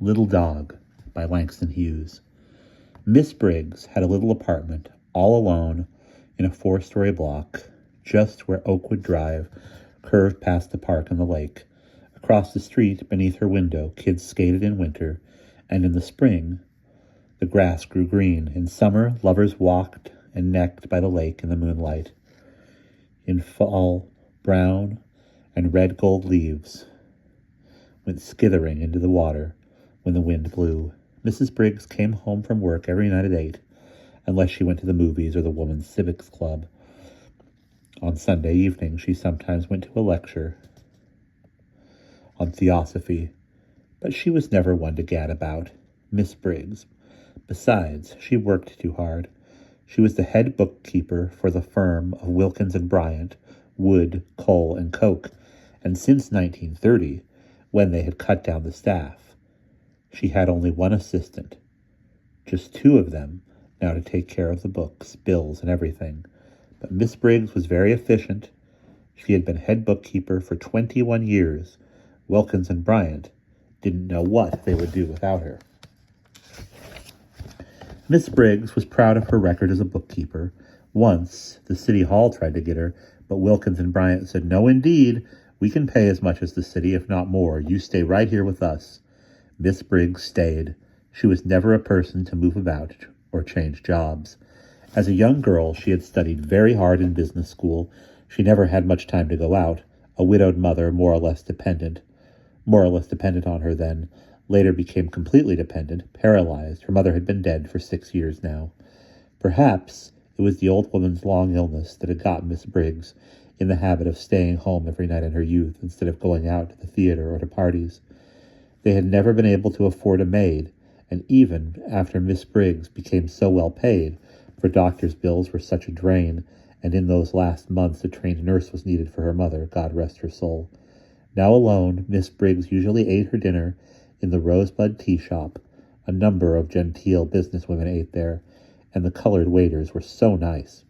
Little Dog by Langston Hughes. Miss Briggs had a little apartment, all alone, in a 4-story block, just where Oakwood Drive curved past the park and the lake. Across the street, beneath her window, kids skated in winter, and in the spring, the grass grew green. In summer, lovers walked and necked by the lake in the moonlight. In fall, brown and red gold leaves went skithering into the water when the wind blew. Mrs. Briggs came home from work every night at 8, unless she went to the movies or the Women's Civics Club. On Sunday evening, she sometimes went to a lecture on theosophy, but she was never one to gad about. Miss Briggs. Besides, she worked too hard. She was the head bookkeeper for the firm of Wilkins and Bryant, Wood, Coal, and Coke, and since 1930, when they had cut down the staff, she had only one assistant, just 2 of them now to take care of the books, bills, and everything. But Miss Briggs was very efficient. She had been head bookkeeper for 21 years. Wilkins and Bryant didn't know what they would do without her. Miss Briggs was proud of her record as a bookkeeper. Once, the city hall tried to get her, but Wilkins and Bryant said, "No, indeed. We can pay as much as the city, if not more. You stay right here with us." Miss Briggs stayed. She was never a person to move about or change jobs. As a young girl, she had studied very hard in business school. She never had much time to go out. A widowed mother, more or less dependent on her then, later became completely dependent, paralyzed. Her mother had been dead for 6 years now. Perhaps it was the old woman's long illness that had got Miss Briggs in the habit of staying home every night in her youth instead of going out to the theater or to parties. They had never been able to afford a maid, and even after Miss Briggs became so well paid, for doctor's bills were such a drain, and in those last months a trained nurse was needed for her mother, God rest her soul. Now alone, Miss Briggs usually ate her dinner in the Rosebud Tea Shop. A number of genteel businesswomen ate there, and the colored waiters were so nice.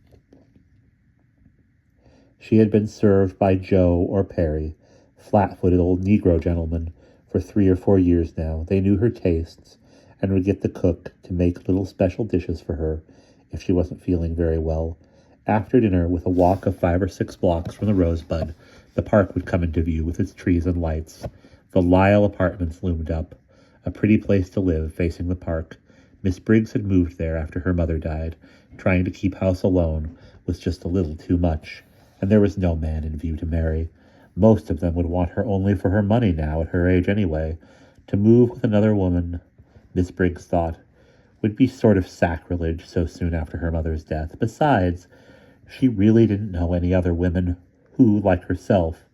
She had been served by Joe or Perry, flat-footed old Negro gentlemen, for 3 or 4 years now. They knew her tastes and would get the cook to make little special dishes for her if she wasn't feeling very well. After dinner, with a walk of 5 or 6 blocks from the Rosebud, the park would come into view with its trees and lights. The Lyle Apartments loomed up, a pretty place to live facing the park. Miss Briggs had moved there after her mother died. Trying to keep house alone was just a little too much, and there was no man in view to marry. Most of them would want her only for her money now, at her age anyway. To move with another woman, Miss Briggs thought, would be sort of sacrilege so soon after her mother's death. Besides, she really didn't know any other women who, like herself,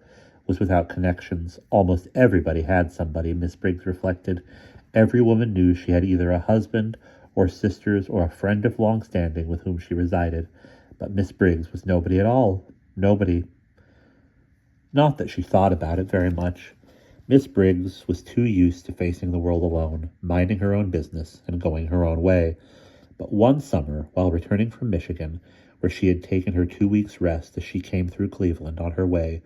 was without connections. Almost everybody had somebody, Miss Briggs reflected. Every woman knew she had either a husband or sisters or a friend of long standing with whom she resided. But Miss Briggs was nobody at all. Nobody. Not that she thought about it very much. Miss Briggs was too used to facing the world alone, minding her own business and going her own way. But one summer, while returning from Michigan, where she had taken her 2 weeks' rest as she came through Cleveland on her way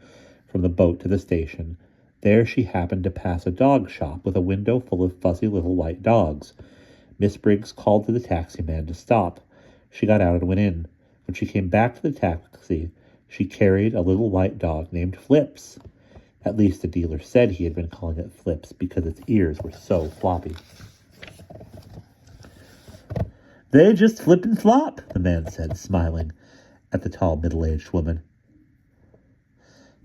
from the boat to the station, there she happened to pass a dog shop with a window full of fuzzy little white dogs. Miss Briggs called to the taximan to stop. She got out and went in. When she came back to the taxi, she carried a little white dog named Flips. At least the dealer said he had been calling it Flips because its ears were so floppy. "They just flip and flop," the man said, smiling at the tall middle-aged woman.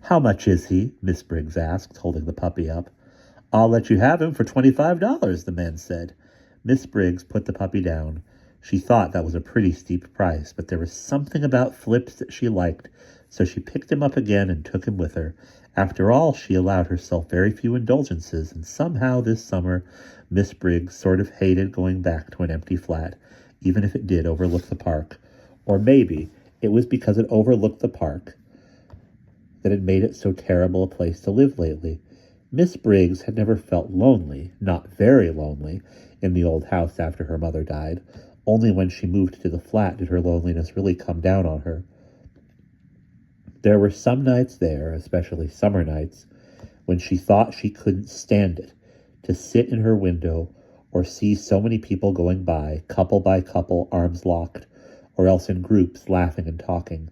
"How much is he?" Miss Briggs asked, holding the puppy up. "I'll let you have him for $25, the man said. Miss Briggs put the puppy down. She thought that was a pretty steep price, but there was something about Flips that she liked, so she picked him up again and took him with her. After all, she allowed herself very few indulgences, and somehow this summer Miss Briggs sort of hated going back to an empty flat, even if it did overlook the park. Or maybe it was because it overlooked the park that had made it so terrible a place to live lately. Miss Briggs had never felt lonely, not very lonely, in the old house after her mother died. Only when she moved to the flat did her loneliness really come down on her. There were some nights there, especially summer nights, when she thought she couldn't stand it, to sit in her window or see so many people going by couple, arms locked, or else in groups laughing and talking.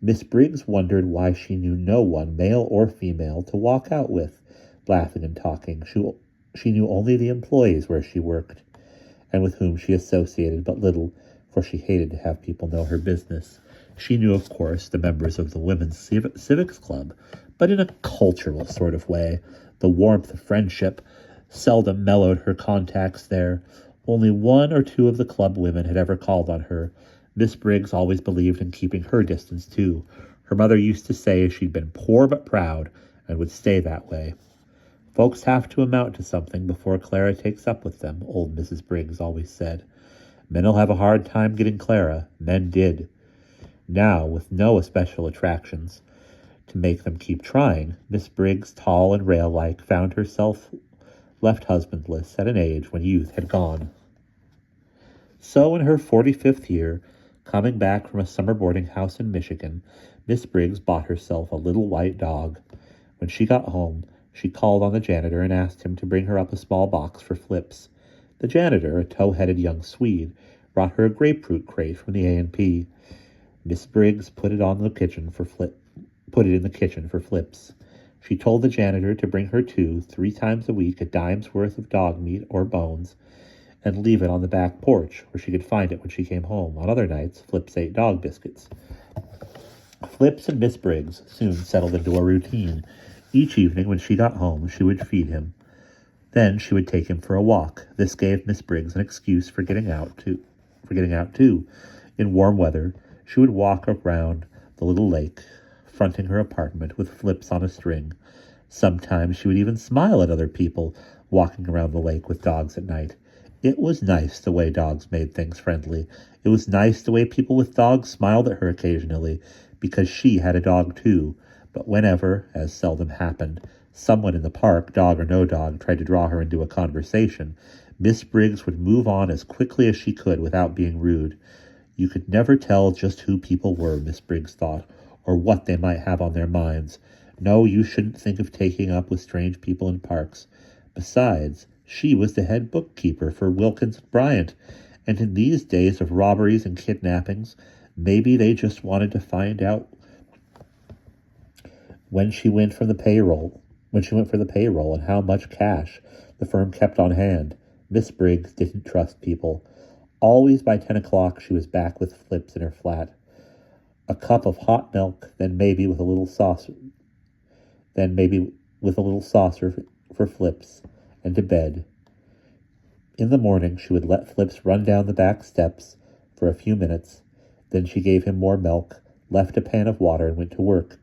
Miss Briggs wondered why she knew no one, male or female, to walk out with, laughing and talking. She knew only the employees where she worked, and with whom she associated but little, for she hated to have people know her business. She knew, of course, the members of the Women's Civics Club, but in a cultural sort of way. The warmth of friendship seldom mellowed her contacts there. Only one or two of the club women had ever called on her. Miss Briggs always believed in keeping her distance, too. Her mother used to say she'd been poor but proud, and would stay that way. Folks have to amount to something before Clara takes up with them, old Mrs. Briggs always said. Men'll have a hard time getting Clara. Men did. Now, with no especial attractions to make them keep trying, Miss Briggs, tall and rail-like, found herself left husbandless at an age when youth had gone. So in her 45th year, coming back from a summer boarding house in Michigan, Miss Briggs bought herself a little white dog. When she got home, she called on the janitor and asked him to bring her up a small box for Flips. The janitor, a tow-headed young Swede, brought her a grapefruit crate from the A&P. Miss Briggs put it in the kitchen for Flips. She told the janitor to bring her 3 times a week, a dime's worth of dog meat or bones, and leave it on the back porch where she could find it when she came home. On other nights, Flips ate dog biscuits. Flips and Miss Briggs soon settled into a routine. Each evening when she got home, she would feed him. Then she would take him for a walk. This gave Miss Briggs an excuse for getting out too. In warm weather, she would walk around the little lake, fronting her apartment with Flips on a string. Sometimes she would even smile at other people walking around the lake with dogs at night. It was nice the way dogs made things friendly. It was nice the way people with dogs smiled at her occasionally, because she had a dog too. But whenever, as seldom happened, someone in the park, dog or no dog, tried to draw her into a conversation, Miss Briggs would move on as quickly as she could without being rude. You could never tell just who people were, Miss Briggs thought, or what they might have on their minds. No, you shouldn't think of taking up with strange people in parks. Besides, she was the head bookkeeper for Wilkins and Bryant, and in these days of robberies and kidnappings, maybe they just wanted to find out when she went for the payroll and how much cash the firm kept on hand. Miss Briggs didn't trust people. Always by 10 o'clock she was back with Flips in her flat. A cup of hot milk, then maybe with a little saucer for Flips, and to bed. In the morning she would let Flips run down the back steps for a few minutes. Then she gave him more milk, left a pan of water, and went to work.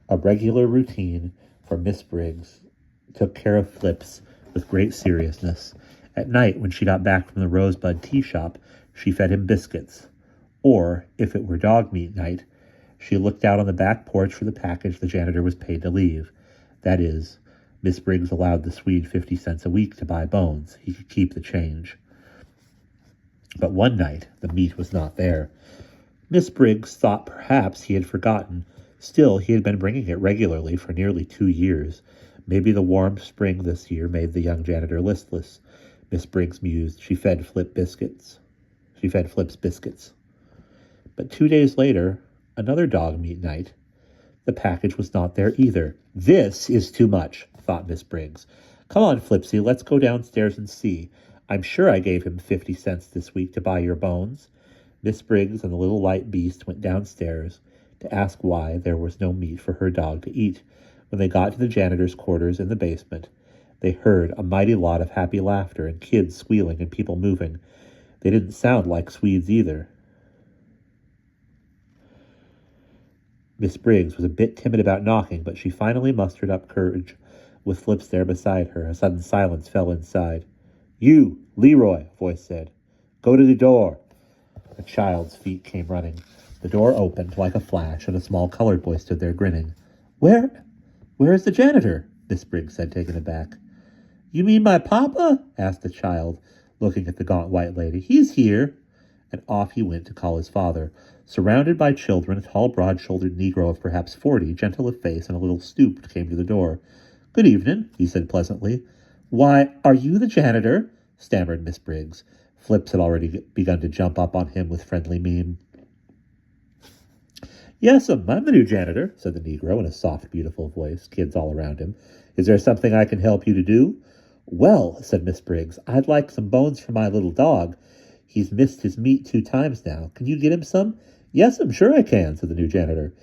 A regular routine, for Miss Briggs took care of Flips with great seriousness. At night, when she got back from the Rosebud tea shop, she fed him biscuits. Or, if it were dog meat night, she looked out on the back porch for the package the janitor was paid to leave. That is, Miss Briggs allowed the Swede 50 cents a week to buy bones. He could keep the change. But one night, the meat was not there. Miss Briggs thought perhaps he had forgotten. Still, he had been bringing it regularly for nearly 2 years. Maybe the warm spring this year made the young janitor listless. Miss Briggs mused. She fed Flips biscuits. But 2 days later, another dog meat night, the package was not there either. This is too much, thought Miss Briggs. Come on, Flipsy, let's go downstairs and see. I'm sure I gave him 50 cents this week to buy your bones. Miss Briggs and the little white beast went downstairs to ask why there was no meat for her dog to eat. When they got to the janitor's quarters in the basement, they heard a mighty lot of happy laughter and kids squealing and people moving. They didn't sound like Swedes either. Miss Briggs was a bit timid about knocking, but she finally mustered up courage. With Flips there beside her, a sudden silence fell inside. You, Leroy, a voice said. Go to the door. A child's feet came running. The door opened like a flash, and a small colored boy stood there grinning. Where is the janitor? Miss Briggs said, taken aback. You mean my papa? Asked the child, looking at the gaunt white lady. He's here. And off he went to call his father. Surrounded by children, a tall, broad-shouldered Negro of perhaps 40, gentle of face and a little stooped, came to the door. Good evening, he said pleasantly. Why, are you the janitor? Stammered Miss Briggs. Flips had already begun to jump up on him with friendly mien. Yes'm, I'm the new janitor, said the Negro in a soft, beautiful voice, kids all around him. Is there something I can help you to do? Well, said Miss Briggs, I'd like some bones for my little dog. He's missed his meat 2 times now. Can you get him some? Yes'm, sure I can, said the new janitor.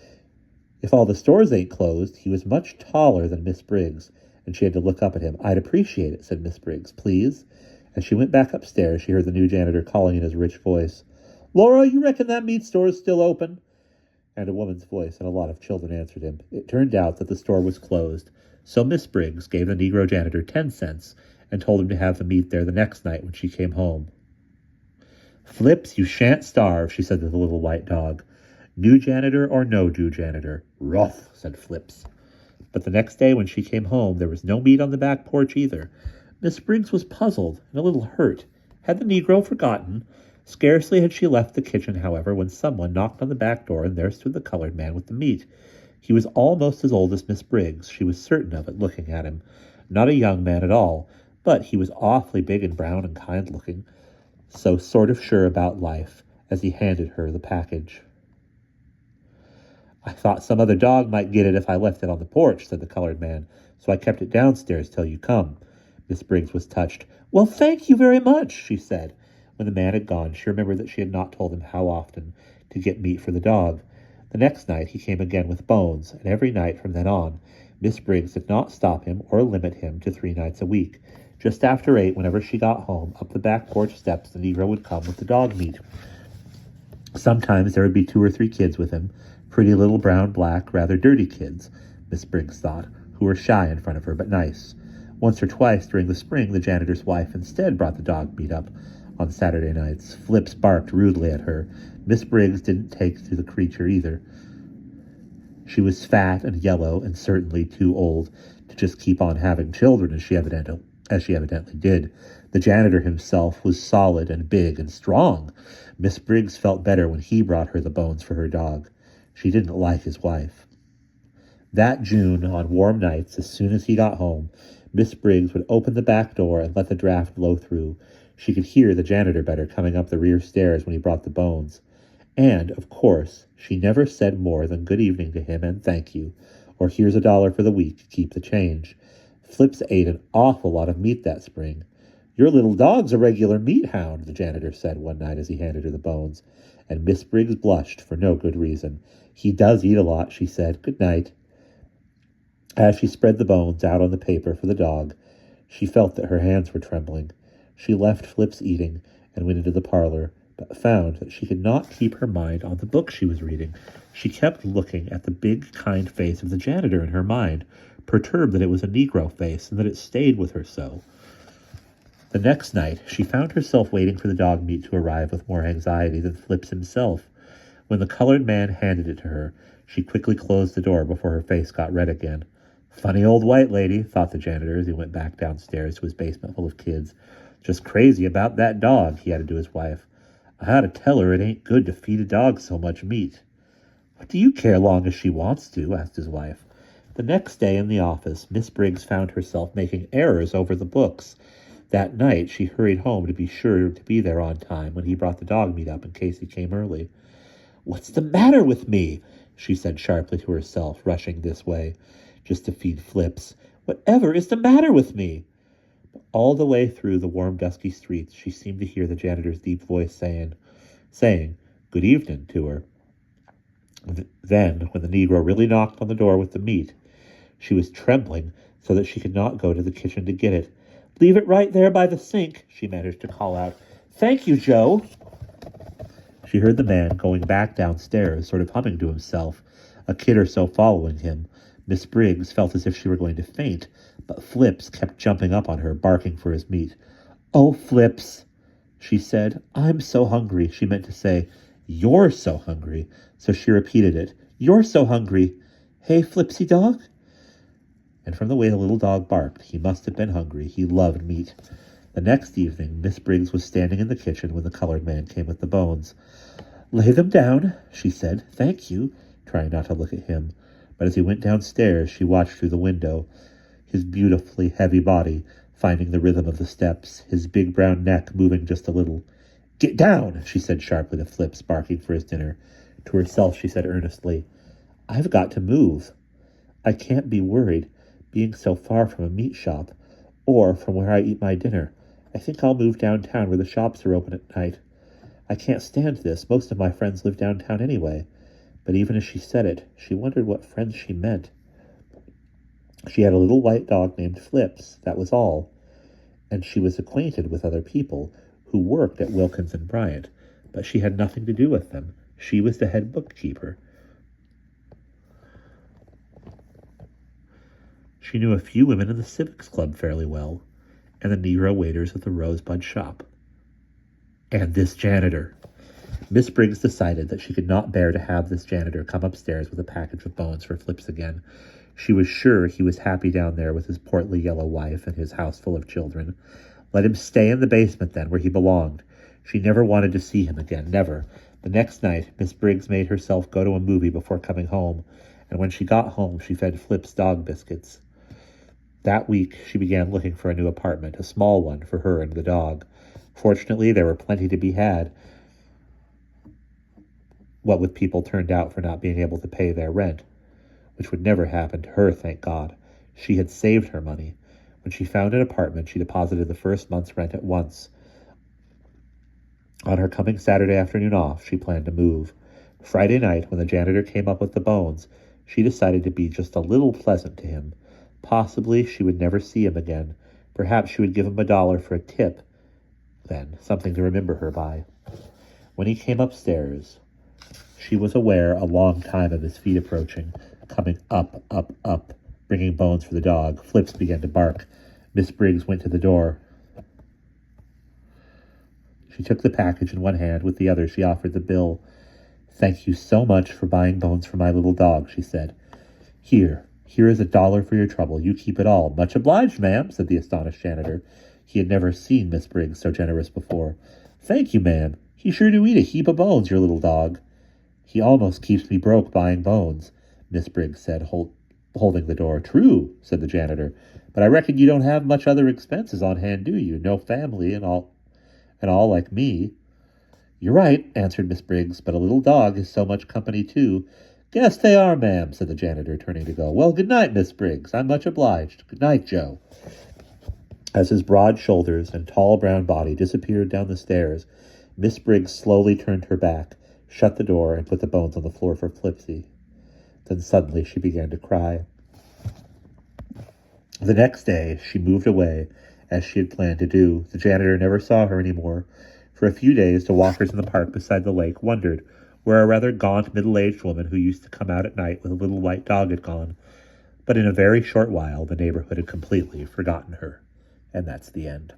If all the stores ain't closed, he was much taller than Miss Briggs, and she had to look up at him. I'd appreciate it, said Miss Briggs. Please? As she went back upstairs, she heard the new janitor calling in his rich voice. Laura, you reckon that meat store is still open? And a woman's voice and a lot of children answered him. It turned out that the store was closed, so Miss Briggs gave the Negro janitor 10 cents and told him to have the meat there the next night when she came home. Flips, you shan't starve, she said to the little white dog. New janitor or no new janitor? Rough, said Flips. But the next day when she came home, there was no meat on the back porch either. Miss Briggs was puzzled and a little hurt. Had the Negro forgotten? Scarcely had she left the kitchen, however, when someone knocked on the back door, and there stood the colored man with the meat. He was almost as old as Miss Briggs. She was certain of it, looking at him. Not a young man at all, but he was awfully big and brown and kind-looking, so sort of sure about life, as he handed her the package. I thought some other dog might get it if I left it on the porch, said the colored man, so I kept it downstairs till you come. Miss Briggs was touched. Well, thank you very much, she said. When the man had gone, she remembered that she had not told him how often to get meat for the dog. The next night he came again with bones, and every night from then on, Miss Briggs did not stop him or limit him to 3 nights a week. Just after 8, whenever she got home, up the back porch steps the Negro would come with the dog meat. Sometimes there would be 2 or 3 kids with him, pretty little brown, black, rather dirty kids, Miss Briggs thought, who were shy in front of her, but nice. Once or twice during the spring, the janitor's wife instead brought the dog meat up on Saturday nights. Flips barked rudely at her. Miss Briggs didn't take to the creature either. She was fat and yellow and certainly too old to just keep on having children as she evidently did. The janitor himself was solid and big and strong. Miss Briggs felt better when he brought her the bones for her dog. She didn't like his wife. That June, on warm nights, as soon as he got home, Miss Briggs would open the back door and let the draft blow through. She could hear the janitor better coming up the rear stairs when he brought the bones. And, of course, she never said more than good evening to him and thank you, or here's $1 for the week, keep the change. Flips ate an awful lot of meat that spring. Your little dog's a regular meat hound, the janitor said one night as he handed her the bones, and Miss Briggs blushed for no good reason. He does eat a lot, she said. Good night. As she spread the bones out on the paper for the dog, she felt that her hands were trembling. She left Flips eating and went into the parlor, but found that she could not keep her mind on the book she was reading. She kept looking at the big, kind face of the janitor in her mind, perturbed that it was a Negro face and that it stayed with her so. The next night, she found herself waiting for the dog meat to arrive with more anxiety than Flips himself. When the colored man handed it to her, she quickly closed the door before her face got red again. Funny old white lady, thought the janitor as he went back downstairs to his basement full of kids. Just crazy about that dog, he added to his wife. I ought to tell her it ain't good to feed a dog so much meat. What do you care long as she wants to? Asked his wife. The next day in the office, Miss Briggs found herself making errors over the books. That night she hurried home to be sure to be there on time when he brought the dog meat up in case he came early. What's the matter with me? She said sharply to herself, rushing this way, just to feed Flips. Whatever is the matter with me? But all the way through the warm, dusky streets, she seemed to hear the janitor's deep voice saying, good evening to her. Then, when the Negro really knocked on the door with the meat, she was trembling so that she could not go to the kitchen to get it. Leave it right there by the sink, she managed to call out. Thank you, Joe. She heard the man going back downstairs, sort of humming to himself, a kid or so following him. Miss Briggs felt as if she were going to faint, but Flips kept jumping up on her, barking for his meat. Oh, Flips, she said. I'm so hungry, she meant to say. You're so hungry, so she repeated it. You're so hungry. Hey, Flipsy dog? And from the way the little dog barked, he must have been hungry. He loved meat. The next evening, Miss Briggs was standing in the kitchen when the colored man came with the bones. Lay them down, she said. Thank you, trying not to look at him. But as he went downstairs, she watched through the window, his beautifully heavy body finding the rhythm of the steps, his big brown neck moving just a little. "Get down," she said sharply to Flips, barking for his dinner. To herself she said earnestly, "I've got to move. I can't be worried, being so far from a meat shop, or from where I eat my dinner. I think I'll move downtown where the shops are open at night. I can't stand this. Most of my friends live downtown anyway." But even as she said it, she wondered what friends she meant. She had a little white dog named Flips, that was all. And she was acquainted with other people who worked at Wilkins and Bryant, but she had nothing to do with them. She was the head bookkeeper. She knew a few women in the Civics Club fairly well, and the Negro waiters at the Rosebud shop. And this janitor. Miss Briggs decided that she could not bear to have this janitor come upstairs with a package of bones for Flips again. She was sure he was happy down there with his portly yellow wife and his house full of children. Let him stay in the basement then, where he belonged. She never wanted to see him again, never. The next night, Miss Briggs made herself go to a movie before coming home, and when she got home, she fed Flips dog biscuits. That week, she began looking for a new apartment, a small one for her and the dog. Fortunately, there were plenty to be had, what with people turned out for not being able to pay their rent, which would never happen to her, thank God. She had saved her money. When she found an apartment, she deposited the first month's rent at once. On her coming Saturday afternoon off, she planned to move. Friday night, when the janitor came up with the bones, she decided to be just a little pleasant to him. Possibly she would never see him again. Perhaps she would give him $1 for a tip, then, something to remember her by. When he came upstairs, she was aware a long time of his feet approaching, coming up, up, up, bringing bones for the dog. Flips began to bark. Miss Briggs went to the door. She took the package in one hand. With the other, she offered the bill. "Thank you so much for buying bones for my little dog," she said. Here is $1 for your trouble. You keep it all." "Much obliged, ma'am," said the astonished janitor. He had never seen Miss Briggs so generous before. "Thank you, ma'am. He sure do eat a heap of bones, your little dog." "He almost keeps me broke buying bones," Miss Briggs said, holding the door. "True," said the janitor, "but I reckon you don't have much other expenses on hand, do you? No family and all like me." "You're right," answered Miss Briggs, "but a little dog is so much company, too." "Guess they are, ma'am," said the janitor, turning to go. "Well, good night, Miss Briggs. I'm much obliged. Good night, Joe." As his broad shoulders and tall brown body disappeared down the stairs, Miss Briggs slowly turned her back, shut the door, and put the bones on the floor for Flipsy. Then suddenly she began to cry. The next day she moved away, as she had planned to do. The janitor never saw her any more. For a few days the walkers in the park beside the lake wondered where a rather gaunt middle-aged woman who used to come out at night with a little white dog had gone. But in a very short while the neighborhood had completely forgotten her. And that's the end.